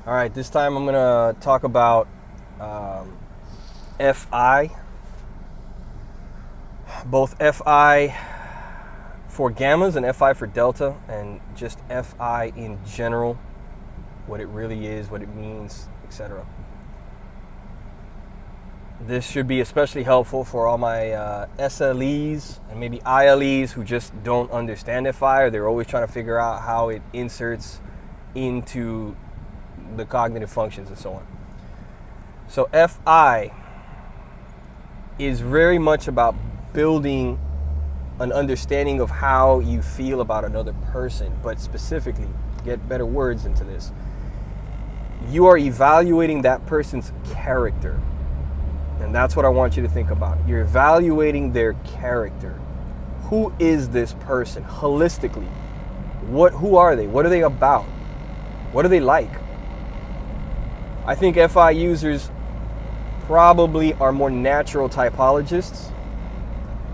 All right, this time I'm going to talk about FI, both FI for gammas and FI for delta, and just FI in general, what it really is, what it means, etc. This should be especially helpful for all my SLEs and maybe ILEs who just don't understand FI, or they're always trying to figure out how it inserts into the cognitive functions and so on. So FI is very much about building an understanding of how you feel about another person, but specifically, get better words into this, you are evaluating that person's character. And that's what I want you to think about. You're evaluating their character. Who is this person holistically? Who are they? What are they about? What are they like? I think FI users probably are more natural typologists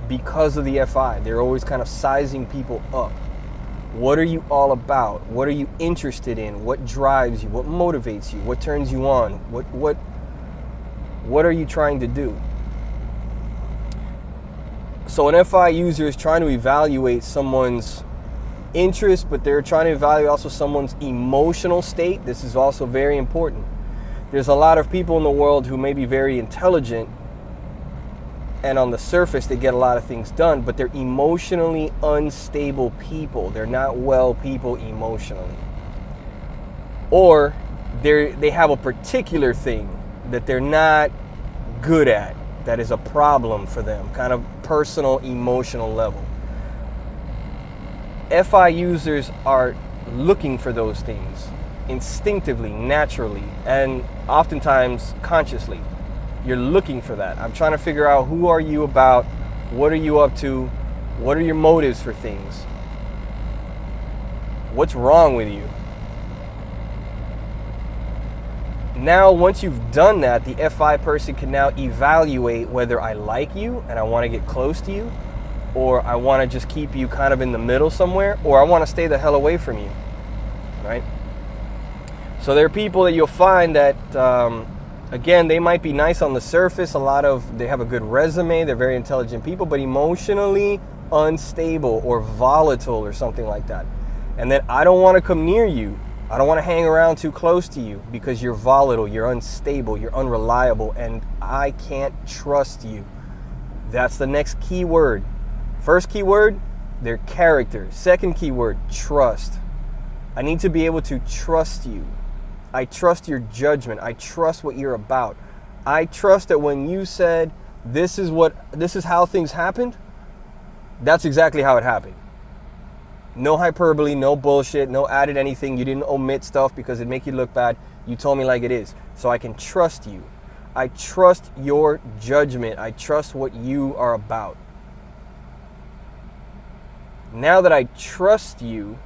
because of the FI. They're always kind of sizing people up. What are you all about? What are you interested in? What drives you? What motivates you? What turns you on? What are you trying to do? So an FI user is trying to evaluate someone's interest, but they're trying to evaluate also someone's emotional state. This is also very important. There's a lot of people in the world who may be very intelligent, and on the surface they get a lot of things done, but they're emotionally unstable people. They're not well people emotionally. Or they have a particular thing that they're not good at, that is a problem for them, kind of personal, emotional level. FI users are looking for those things instinctively, naturally, and oftentimes consciously. You're looking for that. I'm trying to figure out, who are you about? What are you up to? What are your motives for things? What's wrong with you? Now, once you've done that, the FI person can now evaluate whether I like you and I want to get close to you, or I want to just keep you kind of in the middle somewhere, or I want to stay the hell away from you, right? So there are people that you'll find that, again, they might be nice on the surface. They have a good resume. They're very intelligent people, but emotionally unstable or volatile or something like that. And then I don't want to come near you. I don't want to hang around too close to you because you're volatile, you're unstable, you're unreliable, and I can't trust you. That's the next key word. First key word, their character. Second key word, trust. I need to be able to trust you. I trust your judgment. I trust what you're about. I trust that when you said, this is how things happened, that's exactly how it happened. No hyperbole, no bullshit, no added anything. You didn't omit stuff because it'd make you look bad. You told me like it is. So I can trust you. I trust your judgment. I trust what you are about. Now that I trust you,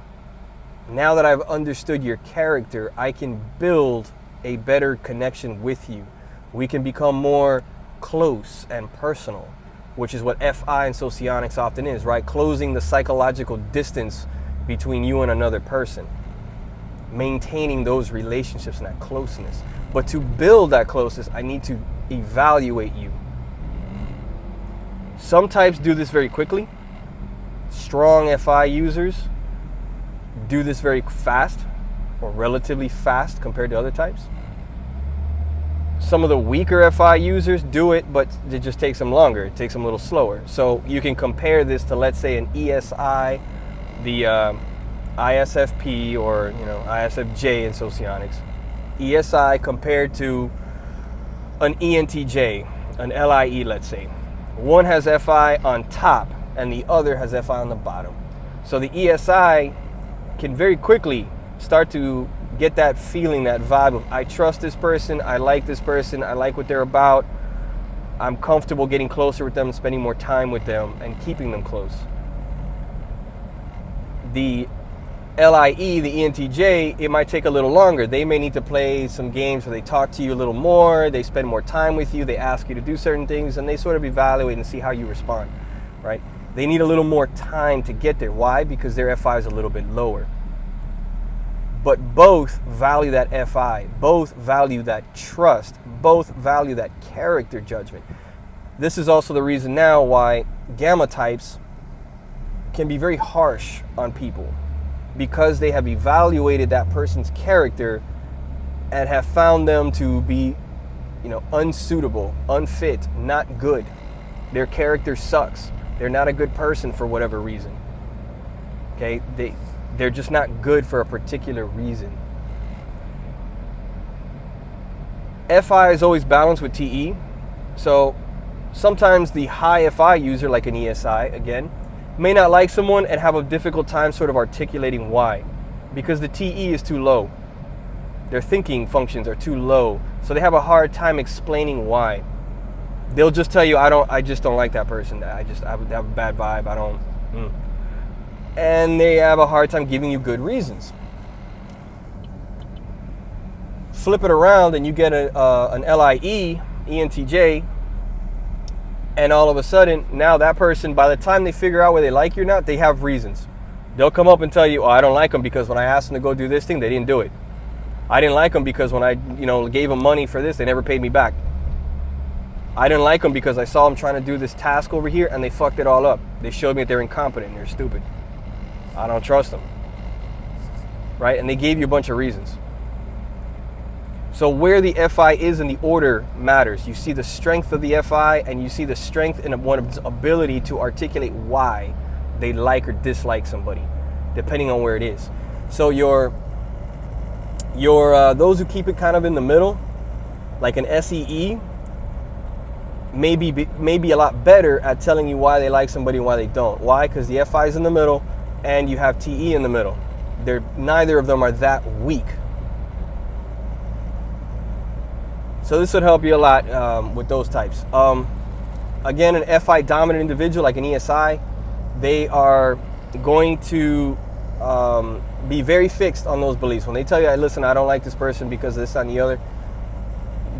now that I've understood your character, I can build a better connection with you. We can become more close and personal, which is what FI and Socionics often is, right? Closing the psychological distance between you and another person. Maintaining those relationships and that closeness. But to build that closeness, I need to evaluate you. Some types do this very quickly. Strong FI users do this very fast, or relatively fast compared to other types. Some of the weaker FI users do it, but it just takes them longer. It takes them a little slower. So you can compare this to, let's say, an ESI, the ISFP, or ISFJ in Socionics. ESI compared to an ENTJ, an LIE, let's say. One has FI on top, and the other has FI on the bottom. So the ESI can very quickly start to get that feeling, that vibe of, I trust this person, I like this person, I like what they're about, I'm comfortable getting closer with them and spending more time with them and keeping them close. The LIE, the ENTJ, it might take a little longer. They may need to play some games where they talk to you a little more, they spend more time with you, they ask you to do certain things, and they sort of evaluate and see how you respond, right? They need a little more time to get there. Why? Because their FI is a little bit lower. But both value that FI, both value that trust, both value that character judgment. This is also the reason now why gamma types can be very harsh on people, because they have evaluated that person's character and have found them to be, unsuitable, unfit, not good. Their character sucks. They're not a good person for whatever reason. Okay? They're just not good for a particular reason. FI is always balanced with TE. So sometimes the high FI user, like an ESI, again, may not like someone and have a difficult time sort of articulating why, because the TE is too low. Their thinking functions are too low, so they have a hard time explaining why. They'll just tell you, I just don't like that person. I have a bad vibe. And they have a hard time giving you good reasons. Flip it around and you get an LIE, ENTJ, and all of a sudden, now that person, by the time they figure out whether they like you or not, they have reasons. They'll come up and tell you, I don't like them because when I asked them to go do this thing, they didn't do it. I didn't like them because when I, gave them money for this, they never paid me back. I didn't like them because I saw them trying to do this task over here and they fucked it all up. They showed me that they're incompetent and they're stupid. I don't trust them. Right? And they gave you a bunch of reasons. So where the FI is in the order matters. You see the strength of the FI and you see the strength in one's ability to articulate why they like or dislike somebody, depending on where it is. So your those who keep it kind of in the middle, like an SEE, may be a lot better at telling you why they like somebody and why they don't. Why? Because the FI is in the middle and you have TE in the middle. Neither of them are that weak. So this would help you a lot with those types. Again, an FI dominant individual like an ESI, they are going to be very fixed on those beliefs. When they tell you, listen, I don't like this person because of this, that, and the other,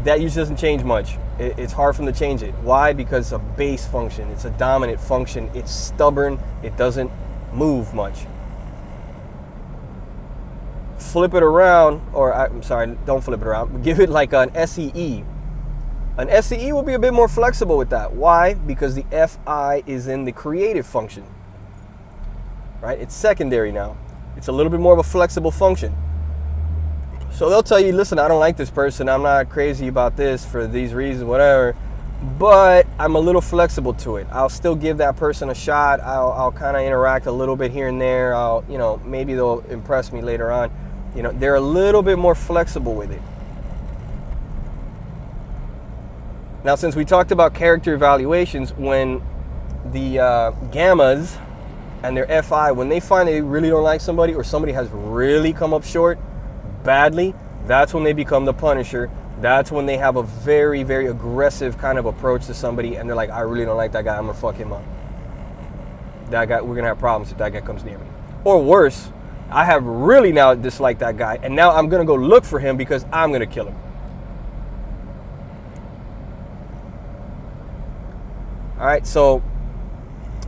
that usually doesn't change much. It's hard for them to change it. Why? Because it's a base function. It's a dominant function. It's stubborn. It doesn't move much. Flip it around, don't flip it around. Give it like an SEE. An SEE will be a bit more flexible with that. Why? Because the FI is in the creative function. Right? It's secondary now. It's a little bit more of a flexible function. So they'll tell you, listen, I don't like this person. I'm not crazy about this for these reasons, whatever. But I'm a little flexible to it. I'll still give that person a shot. I'll kind of interact a little bit here and there. Maybe they'll impress me later on. They're a little bit more flexible with it. Now, since we talked about character evaluations, when the gammas and their FI, when they find they really don't like somebody or somebody has really come up short badly, that's when they become the Punisher. That's when they have a very, very aggressive kind of approach to somebody and they're like, I really don't like that guy. I'm going to fuck him up. That guy, we're going to have problems if that guy comes near me. Or worse, I have really now disliked that guy and now I'm going to go look for him because I'm going to kill him. All right, so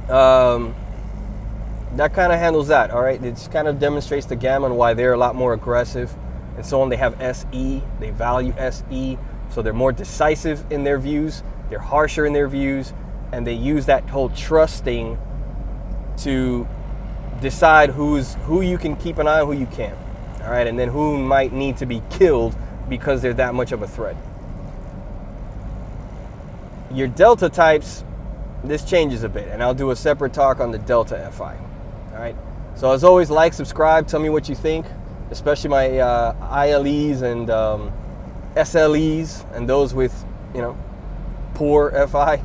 that kind of handles that. All right, it kind of demonstrates the gamma and why they're a lot more aggressive and so on. They have SE, they value SE, so they're more decisive in their views, they're harsher in their views, and they use that whole trust thing to decide who you can keep an eye on, who you can't. All right, and then who might need to be killed because they're that much of a threat. Your delta types, this changes a bit, and I'll do a separate talk on the delta FI. All right, so as always, like, subscribe, tell me what you think, especially my ILEs and SLEs and those with poor FI.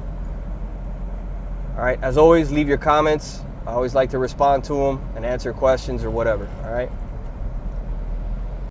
All right, as always, leave your comments. I always like to respond to them and answer questions or whatever. All right.